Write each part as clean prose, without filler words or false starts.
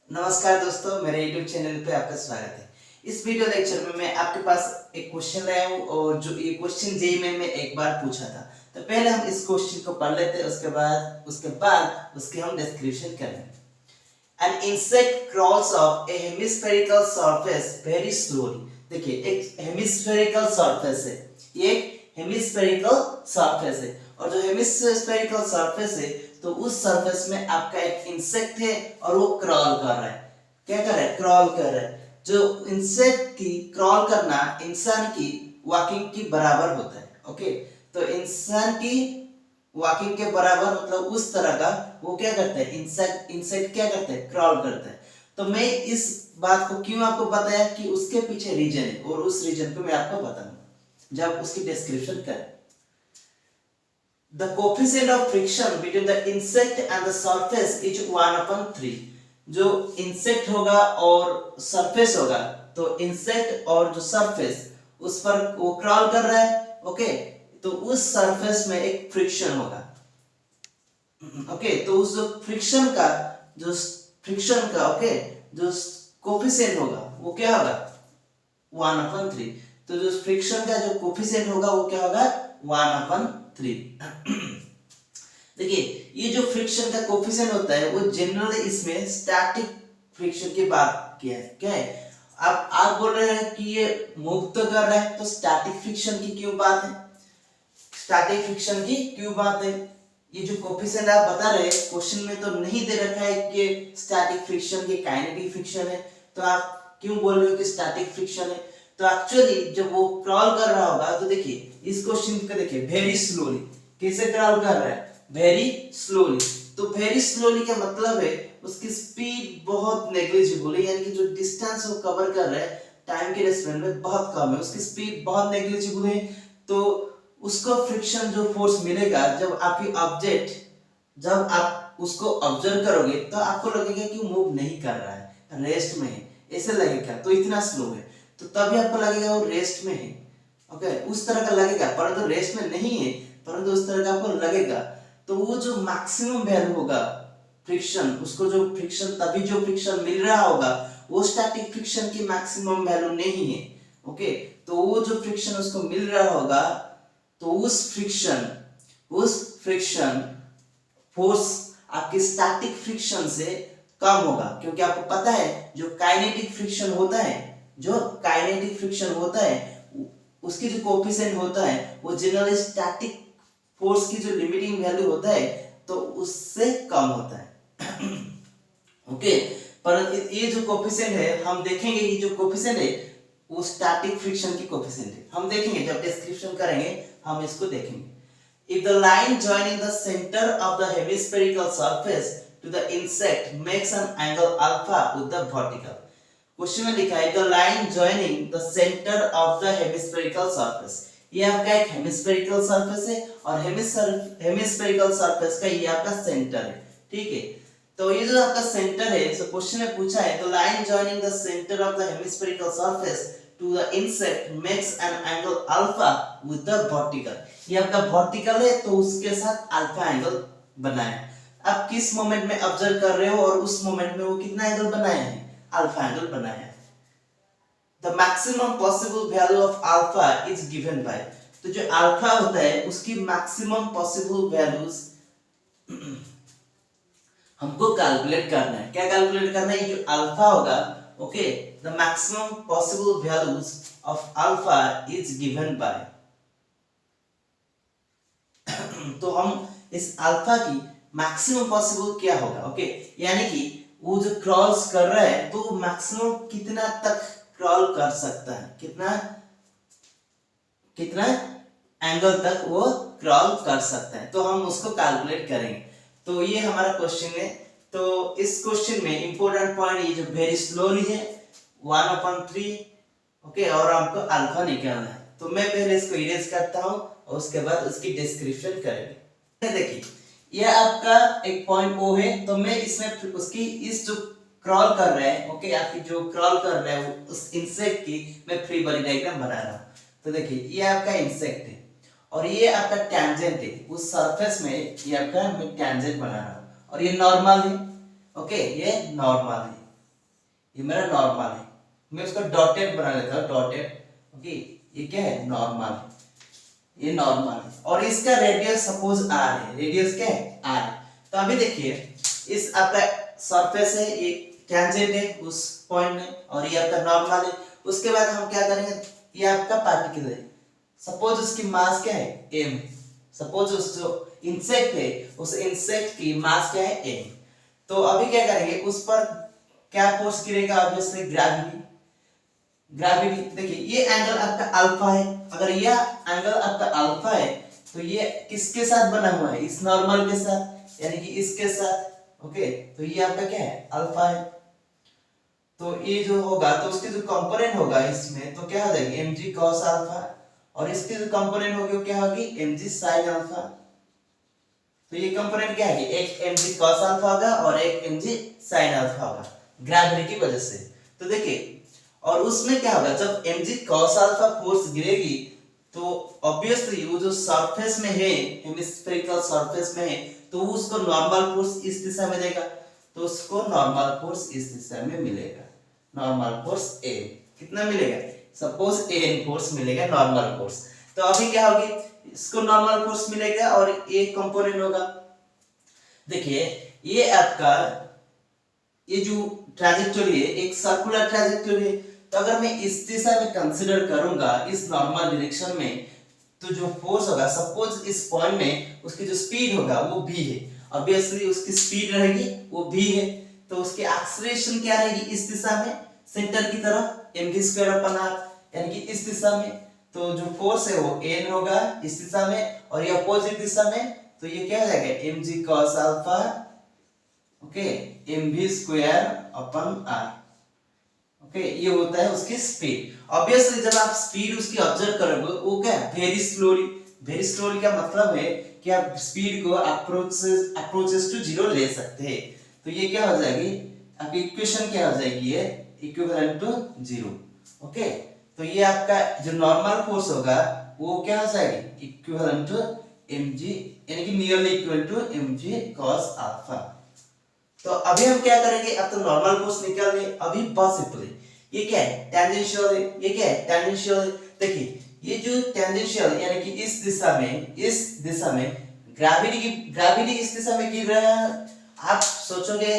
नमस्कार दोस्तों, मेरे YouTube चैनल पे आपका स्वागत है। इस वीडियो लेक्चर में मैं आपके पास एक क्वेश्चन लाया हूँ और जो ये क्वेश्चन जेईई में एक बार पूछा था। तो पहले हम इस क्वेश्चन को पढ़ लेते हैं, उसके बाद उसके हम डिस्क्रिप्शन करेंगे। An insect crawls up a hemispherical surface very slowly. देखिए, एक हेमिस्फेरिकल सरफेस है, ये एक हेमिस्फेरिकल सरफेस है और जो हेमिस्फेरिकल सरफेस है तो उस सरफेस में आपका एक इंसेक्ट है और वो क्रॉल कर रहा है। क्या कर रहा है? क्रॉल कर रहा है। जो इंसेक्ट की क्रॉल करना इंसान की वॉकिंग की बराबर होता है। ओके, तो इंसान की वॉकिंग के बराबर मतलब उस तरह का वो क्या करता है? इंसेक्ट क्या करता है? क्रॉल करता है। तो मैं इस बात को क्यों आपको बताया कि उसके पीछे रीजन है और उस रीजन को मैं आपको बताऊंगा जब उसकी डिस्क्रिप्शन करें। The coefficient of friction between the insect and the surface is 1/3। जो इंसेक्ट होगा और सरफेस होगा तो इंसेक्ट और जो सरफेस उस पर वो क्रॉल कर रहा है। ओके, तो उस सरफेस में एक फ्रिक्शन होगा। ओके, तो उस फ्रिक्शन का जो कोफिशिएंट होगा वो क्या होगा? 1/3। तो जो फ्रिक्शन का जो कोफिशिएंट होगा वो क्या होगा? 1/3। देखिए, ये जो फ्रिक्शन का कोफिशिएंट होता है वो जनरली इसमें स्टैटिक फ्रिक्शन की बात किया है। क्या है? आप बोल रहे हैं कि ये मूव तो कर रहा है, तो स्टैटिक फ्रिक्शन की क्यों बात है? स्टैटिक फ्रिक्शन की क्यों बात है? ये जो कोफिशिएंट आप बता रहे हैं क्वेश्चन में तो नहीं दे रखा है कि स्टैटिक फ्रिक्शन की काइनेटिक फ्रिक्शन है, तो आप क्यों बोल रहे हो कि स्टैटिक फ्रिक्शन है? तो एक्चुअली जब वो क्रॉल कर रहा होगा तो देखिए इस क्वेश्चन को देखिए, वेरी स्लोली कैसे क्रॉल कर रहा है? Very slowly. तो वेरी स्लोली का मतलब है उसकी स्पीड बहुत नेग्लिजिबल है, यानी कि जो डिस्टेंस वो कवर कर रहा है टाइम के रेस्पेक्ट में बहुत कम है, उसकी स्पीड बहुत नेग्लिजिबल है। तो उसको फ्रिक्शन जो फोर्स मिलेगा जब आप उसको ऑब्जर्व करोगे तो आपको लगेगा कि मूव नहीं कर रहा है, रेस्ट में है, ऐसे लगेगा। तो इतना स्लो है तो तभी आपको लगेगा वो रेस्ट में है। ओके, उस तरह का लगेगा, परंतु रेस्ट में नहीं है, परंतु उस तरह का आपको लगेगा। तो वो जो मैक्सिमम वैल्यू होगा फ्रिक्शन, उसको जो फ्रिक्शन तभी जो फ्रिक्शन मिल रहा होगा वो स्टैटिक फ्रिक्शन की मैक्सिमम वैल्यू नहीं है। ओके, तो वो जो फ्रिक्शन उसको मिल रहा होगा तो उस फ्रिक्शन फोर्स आपके स्टैटिक फ्रिक्शन से कम होगा, क्योंकि आपको पता है जो काइनेटिक फ्रिक्शन होता है उसकी जो कोएफिशिएंट होता है वो जनरली स्टैटिक फोर्स की जो लिमिटिंग वैल्यू होता है तो उससे कम होता है। ओके, पर ये जो कोएफिशिएंट है हम देखेंगे, ये जो कोएफिशिएंट है वो स्टैटिक फ्रिक्शन की कोएफिशिएंट है। हम देखेंगे जब डिस्क्रिप्शन करेंगे हम इसको देखेंगे। If the line joining the center of the hemispherical surface to the insect makes an angle alpha with the vertical, question में लिखा है the line joining the center of the hemispherical surface। ये आपका एक हेमिस्फेरिकल सरफेस है और hemispherical surface का ये आपका सेंटर है। ठीक है, तो ये जो आपका सेंटर है, तो क्वेश्चन में पूछा है तो line joining the centre of the hemispherical surface to the insect makes an angle alpha with the vertical. ये आपका वर्टिकल है तो उसके साथ अल्फा एंगल बनाया। आप किस मोमेंट में ऑब्जर्व कर रहे हो और उस मोमेंट में वो कितना एंगल बनाया है? अल्फा एंगल बनाया है। The maximum possible value of alpha is given by, तो जो अल्फा होता है उसकी मैक्सिमम पॉसिबल वैल्यूज हमको कैलकुलेट करना है। क्या कैलकुलेट करना है? ये जो अल्फा होगा, okay, the maximum possible values of alpha is given by. तो हम इस अल्फा की मैक्सिमम पॉसिबल क्या होगा? ओके, यानी कि वो जो क्रॉस कर रहा है तो मैक्सिमम कितना तक क्रॉल कर सकता है, कितना एंगल तक वो क्रॉल कर सकता है, तो हम उसको कैलकुलेट करेंगे। तो ये हमारा क्वेश्चन है। तो इस क्वेश्चन में इंपॉर्टेंट पॉइंट ये जो वेरी स्लोली है 1/3। ओके, और हमको अल्फा निकालना है। तो मैं पहले इसको इरेज करता हूं और उसके बाद उसकी डिस्क्रिप्शन करेंगे। देखिए, ये आपका एक पॉइंट ओ है, तो मैं इसमें उसकी इस जो क्रॉल कर रहा है, ओके, आपकी जो क्रॉल कर रहा है उस इंसेक्ट की मैं फ्री बॉडी डायग्राम बना रहा हूं। तो देखिए ये आपका इंसेक्ट है और ये आपका टेंजेंट है उस सरफेस में, ये आपका मैं टेंजेंट बना रहा हूं और ये नॉर्मल है। ओके, ये नॉर्मल है। ये मेरा नॉर्मल है, मैं उसको डॉटेड बना लेता हूँ, डॉटेड। ओके, ये क्या है, नॉर्मल है, ये नॉर्मल है, और इसका रेडियस सपोज आर है, रेडियस क्या है, आर। तो अभी देखिए इस आपका सरफेस है, ये टेंजेंट है उस पॉइंट में, और ये आपका नॉर्मल है। उसके बाद हम क्या करेंगे, ये आपका पार्टिकल है, सपोज उसकी मास क्या है, m। सपोज उस जो इंसेक्ट है, उस इंसेक्ट की मास क्या है, m। तो अभी क्या करेंगे, उस पर क्या फोर्स गिरेगा, ऑब्वियसली ग्रेविटी। ग्रेविटी देखिए, ये एंगल आपका अल्फा है, अगर यह एंगल आपका अल्फा है तो ये किसके साथ बना हुआ है, इस नॉर्मल के साथ, यानी कि इसके साथ। ओके, तो ये आपका क्या है, अल्फा है। तो ये जो होगा, तो उसके जो कंपोनेंट होगा इसमें, तो क्या हो जाएगी, mg cos अल्फा, और इसके जो कंपोनेंट होगी वो क्या होगी, mg sin अल्फा। तो ये कंपोनेंट क्या है, एक mg cos अल्फा होगा और एक mg sin अल्फा होगा, ग्रेविटी की वजह से। तो देखिए, और उसमें क्या होगा, जब mg cos अल्फा फोर्स गिरेगी तो ऑब्वियसली वो जो सरफेस में है, हेमिस्फेरिकल सरफेस में है, तो उसको नॉर्मल फोर्स इस दिशा में देगा, तो उसको नॉर्मल फोर्स इस दिशा में मिलेगा, नॉर्मल फोर्स a। कितना मिलेगा, सपोज an फोर्स मिलेगा, नॉर्मल फोर्स। तो अभी क्या होगी, इसको नॉर्मल फोर्स मिलेगा और a कंपोनेंट होगा। देखिए ये आपका, ये जो ट्रैजेक्टोरी है एक सर्कुलर ट्रैजेक्टोरी है, तो अगर मैं इस दिशा में कंसीडर करूंगा, इस नॉर्मल डायरेक्शन में, तो जो फोर्स होगा, सपोज इस पॉइंट में उसकी जो स्पीड होगा वो v है, ऑब्वियसली उसकी स्पीड रहेगी वो v है, तो उसकी एक्सेलरेशन क्या रहेगी, इस दिशा में सेंटर की तरफ mv²/r, यानी कि इस दिशा में। तो जो फोर्स है वो n होगा इस दिशा में, और ये अपोजिट दिशा में, तो ये क्या हो जाएगा, mg cos alpha, okay, mv²/r। Okay, ये होता है उसकी स्पीड। ऑब्वियसली जब आप स्पीड उसकी ऑब्जर्व करोगे, वो क्या है, वेरी स्लोली। वेरी स्लोली का मतलब है कि आप स्पीड को अप्रोचेस टू जीरो ले सकते हैं। तो ये क्या हो जाएगी, आपकी इक्वेशन क्या हो जाएगी, ये इक्विवेलेंट टू जीरो। ओके, तो ये आपका जो नॉर्मल फोर्स होगा वो क्या हो जाएगी, इक्विवेलेंट टू mg, यानी कि nearly equal to mg cos alpha. तो अभी हम क्या करेंगे, अब तो नॉर्मल फोर्स निकाल लिए, अभी बहुत सिंपल है। ये क्या है, टेंजेंशियल है, ये क्या है, टेंजेंशियल है। देखिए ये जो टेंजेंशियल यानी कि इस दिशा में ग्रेविटी इस दिशा में गिर रहा है। आप सोचोगे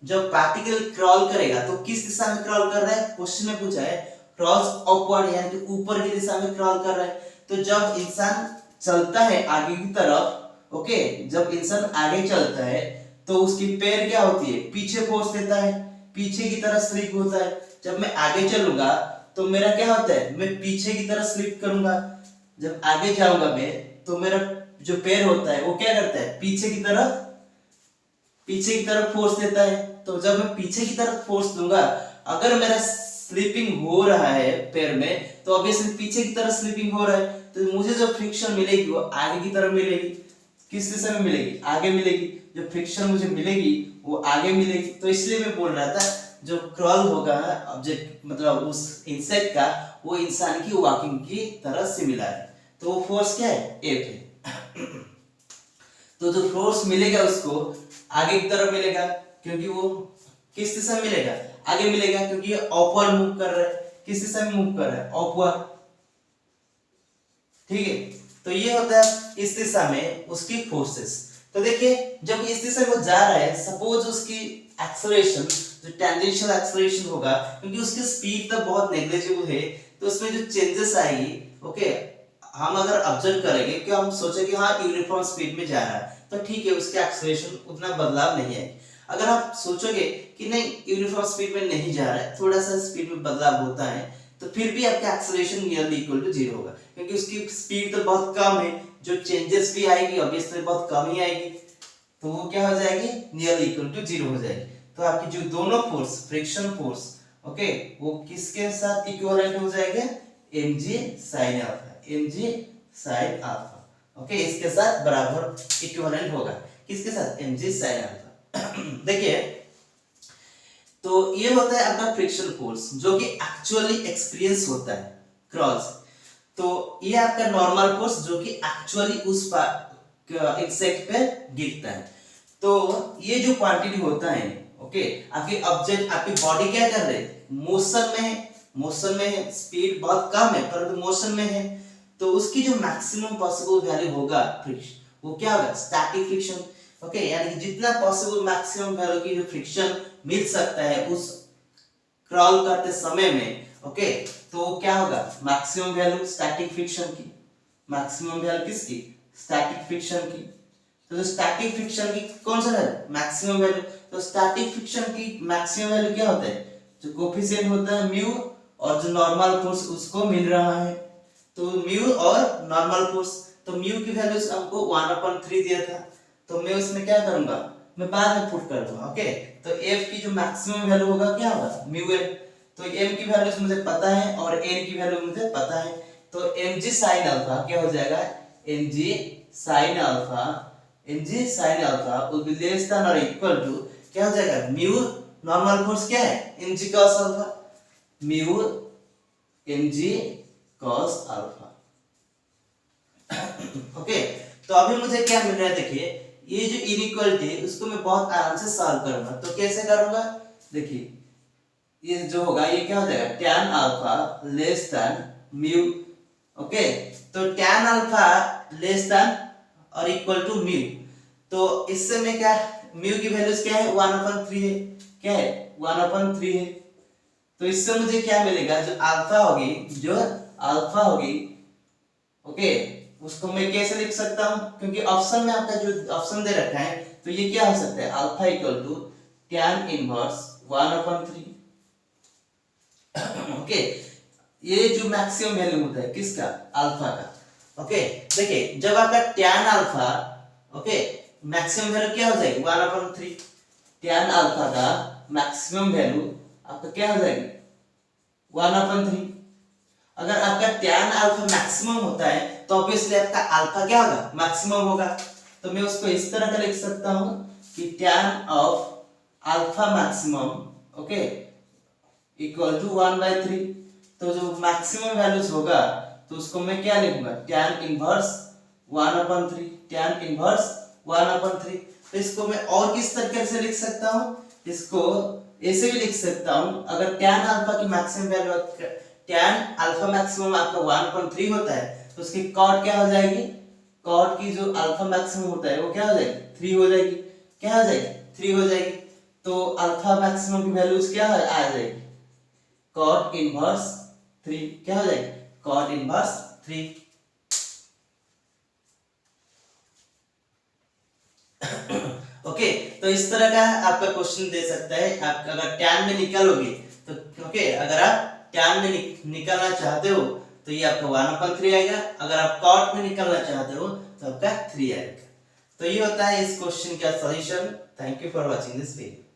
जब पार्टिकल क्रॉल करेगा तो किस दिशा में क्रॉल कर रहा है, क्वेश्चन में पूछा है, क्रॉस अपवर्ड यानी कि ऊपर की दिशा में क्रॉल कर रहा है। तो जब इंसान चलता है आगे की तरफ, ओके, जब इंसान आगे चलता है तो उसकी पैर क्या होती है, पीछे फोर्स देता है, पीछे की तरफ स्लिप होता है। जब मैं आगे चलूंगा तो मेरा क्या होता है, मैं पीछे की तरफ स्लिप करूंगा। जब आगे जाऊंगा मैं, तो मेरा जो पैर होता है वो क्या करता है, पीछे की तरफ फोर्स देता है। तो जब मैं पीछे की तरफ फोर्स दूंगा, अगर मेरा स्लिपिंग हो रहा है पैर में, तो ऑब्वियसली पीछे की तरफ स्लिपिंग हो रहा है, तो मुझे जो फ्रिक्शन मिलेगी वो आगे की तरफ मिलेगी। किस दिशा में मिलेगी, आगे मिलेगी। जो फ्रिक्शन मुझे मिलेगी वो आगे मिलेगी। तो इसलिए मैं बोल रहा था जो क्रॉल होगा ऑब्जेक्ट, मतलब उस इंसेक्ट का, वो इंसान की वॉकिंग की तरह सिमिलर है। तो वो फोर्स क्या है, F है। तो जो फोर्स मिलेगा उसको आगे की तरफ मिलेगा, क्योंकि वो किस दिशा में मिलेगा, आगे मिलेगा, क्योंकि ये अपवर्ड मूव कर रहा है। किस दिशा में मूव कर रहा है, अपवर्ड। ठीक है, तो ये होता है इस दिशा में उसकी फोर्सेस। तो देखिए जब इस दिशा में वो जा रहा है, सपोज उसकी एक्सेलरेशन जो टेंजेंशियल एक्सेलरेशन होगा, क्योंकि उसकी स्पीड तो बहुत नेग्लिजिबल है, तो उसमें जो चेंजेस आएगी, ओके, हम अगर ऑब्जर्व करेंगे कि हम सोचे कि हाँ यूनिफॉर्म स्पीड में जा रहा है, तो ठीक है, उसके एक्सेलरेशन उतना बदलाव नहीं है। अगर आप सोचोगे कि नहीं यूनिफॉर्म स्पीड में नहीं जा रहा है, थोड़ा सा स्पीड में बदलाव होता है, तो फिर भी आपका acceleration nearly equal to zero होगा, क्योंकि उसकी स्पीड तो बहुत कम है। जो चेंजेस भी आएगी ऑब्वियसली बहुत कम ही आएगी, तो वो क्या हो जाएगी, नियरली इक्वल टू जीरो हो जाएगी। तो आपकी जो दोनों फोर्स, फ्रिक्शन फोर्स, ओके, वो किसके साथ इक्विवेलेंट हो जाएगा, mg sin alpha, mg sin alpha. Okay, इसके साथ बराबर इक्विवेलेंट होगा। किसके साथ, mg sin अल्फा। देखिए तो ये होता है आपका फ्रिक्शन फोर्स, जो कि एक्चुअली एक्सपीरियंस होता है क्रॉस। तो ये आपका नॉर्मल फोर्स जो कि एक्चुअली उस इंसेक्ट पे गिरता है। तो ये जो क्वांटिटी होता है, ओके, आपकी ऑब्जेक्ट आपकी बॉडी क्या कर रही है, मोशन में है, मोशन में है, स्पीड बहुत कम है परंतु मोशन में है, तो उसकी जो मैक्सिमम पॉसिबल वैल्यू होगा फ्रिक्शन, वो क्या होगा, स्टैटिक फ्रिक्शन। ओके, यानी कि जितना पॉसिबल मैक्सिमम वैल्यू की जो फ्रिक्शन मिल सकता है उस क्रॉल करते समय में, ओके, तो क्या होगा, मैक्सिमम वैल्यू स्टैटिक फ्रिक्शन की, मैक्सिमम वैल्यू किसकी, स्टैटिक फ्रिक्शन की। तो जो स्टैटिक फ्रिक्शन की कौन सा है, मैक्सिमम वैल्यू, तो स्टैटिक फ्रिक्शन की मैक्सिमम वैल्यू क्या होता है, जो कोफिशिएंट होता है म्यू और जो नॉर्मल फोर्स उसको मिल रहा है, तो म्यू और नॉर्मल फोर्स, तो म्यू की वैल्यू हमको 1/3 दिया था, तो मैं उसमें क्या करूंगा, मैं बाद में पुट कर दूंगा। ओके, तो f की जो मैक्सिमम वैल्यू होगा क्या होगा, म्यू n, तो m की वैल्यू मुझे पता है और n की वैल्यू मुझे पता है, तो mg sin अल्फा क्या हो जाएगा, mg sin alpha, mg sin alpha will be less than और इक्वल टू क्या हो जाएगा, म्यू नॉर्मल फोर्स क्या है, mg cos alpha, mu mg cos alpha. Okay, तो अभी मुझे क्या मिल रहा है, देखिए ये जो इनइक्वालिटी है उसको मैं बहुत आराम से सॉल्व करूंगा, तो कैसे करूंगा, देखिए ये जो होगा ये क्या हो जाएगा, tan alpha less than mu. Okay, तो tan अल्फा लेस देन और इक्वल टू म्यू, तो इससे मैं क्या, म्यू की वैल्यूज क्या है, 1/3 है, क्या है 1/3 है, तो इससे मुझे क्या मिलेगा, जो अल्फा होगी, जो अल्फा होगी, ओके, उसको मैं कैसे लिख सकता हूं, क्योंकि ऑप्शन में आपका जो ऑप्शन दे रखा है, तो ये क्या हो सकता है, alpha equal to tan inverse 1/3। Okay, ये जो मैक्सिमम वैल्यू होता है किसका, अल्फा का। ओके, देखिए जब आपका tan alpha, okay, maximum value क्या हो जाएगी, 1/3, tan अल्फा का मैक्सिमम वैल्यू आपका क्या हो जाएगी, 1/3। अगर आपका tan अल्फा मैक्सिमम होता है तो ऑब्वियसली आपका अल्फा क्या होगा, मैक्सिमम होगा, तो मैं उसको इस तरह का लिख सकता हूं कि tan of alpha maximum, okay, equal to 1/3, तो जो मैक्सिमम वैल्यूज होगा तो उसको मैं क्या लिखूंगा, tan इनवर्स 1/3, tan इनवर्स 1/3। तो इसको मैं और किस तरीके से लिख सकता हूं, इसको ऐसे भी लिख सकता हूं, अगर tan अल्फा की maximum value, tan alpha maximum आपका 1/3 होता है तो उसकी कॉट क्या हो जाएगी, कॉट की जो अल्फा मैक्सिमम होता है वो क्या हो जाएगी, 3 हो जाएगी, क्या हो जाएगी, 3 हो जाएगी, तो अल्फा मैक्सिमम की वैल्यूज क्या आ जाएगी, कॉट इनवर्स 3, क्या हो जाएगी, कॉट इनवर्स 3। ओके, तो इस तरह का आपका क्वेश्चन दे सकता है, आप अगर tan में निकालोगे तो, ओके, अगर आप tan में निकालना चाहते हो तो ये आपका 1/3 आएगा, अगर आप cot में निकालना चाहते हो तो आपका 3 आएगा। तो ये होता है इस क्वेश्चन का solution. Thank you for watching this video.